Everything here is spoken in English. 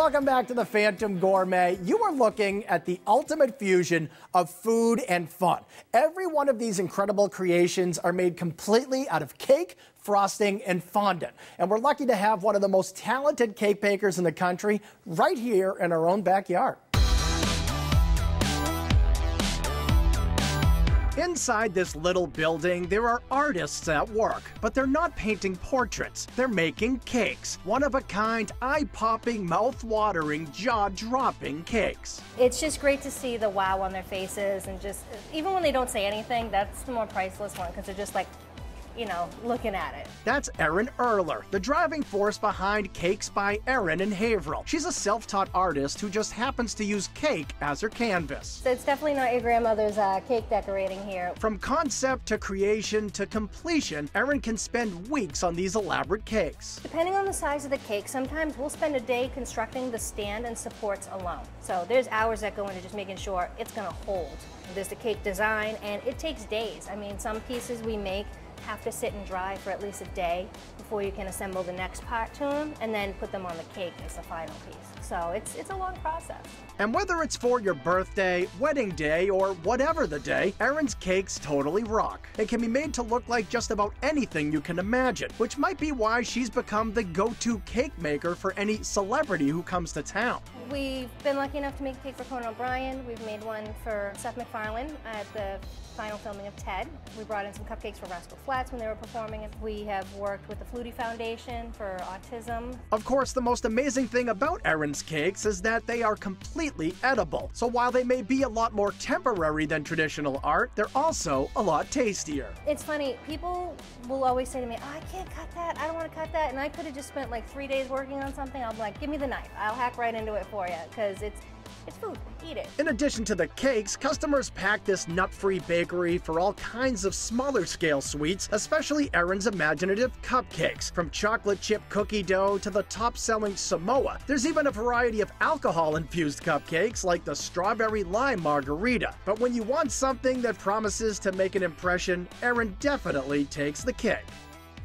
Welcome back to the Phantom Gourmet. You are looking at the ultimate fusion of food and fun. Every one of these incredible creations are made completely out of cake, frosting, and fondant. And we're lucky to have one of the most talented cake bakers in the country right here in our own backyard. Inside this little building, there are artists at work, but they're not painting portraits. They're making cakes. One-of-a-kind, eye-popping, mouth-watering, jaw-dropping cakes. It's just great to see the wow on their faces, and just, even when they don't say anything, that's the more priceless one, because they're just like, you know, looking at it. That's Erin, the driving force behind Cakes by Erin in Haverhill. She's a self-taught artist who just happens to use cake as her canvas. So it's definitely not your grandmother's cake decorating here. From concept to creation to completion, Erin can spend weeks on these elaborate cakes. Depending on the size of the cake, sometimes we'll spend a day constructing the stand and supports alone. So there's hours that go into just making sure it's gonna hold. There's the cake design, and it takes days. I mean, some pieces we make have to sit and dry for at least a day before you can assemble the next part to them and then put them on the cake as the final piece. So it's a long process. And whether it's for your birthday, wedding day, or whatever the day, Erin's cakes totally rock. It can be made to look like just about anything you can imagine, which might be why she's become the go-to cake maker for any celebrity who comes to town. We've been lucky enough to make a cake for Conan O'Brien. We've made one for Seth MacFarlane at the final filming of Ted. We brought in some cupcakes for Rascal Flatts when they were performing. We have worked with the Flutie Foundation for autism. Of course, the most amazing thing about Erin's cakes is that they are completely edible. So while they may be a lot more temporary than traditional art, they're also a lot tastier. It's funny, people will always say to me, oh, I can't cut that, I don't want to cut that, and I could have just spent like 3 days working on something. I'm like, give me the knife, I'll hack right into it for you, because it's food. Eat it. In addition to the cakes, customers pack this nut-free bakery for all kinds of smaller scale sweets, especially Erin's imaginative cupcakes. From chocolate chip cookie dough to the top-selling Samoa, there's even a variety of alcohol-infused cupcakes like the strawberry lime margarita. But when you want something that promises to make an impression, Erin definitely takes the cake.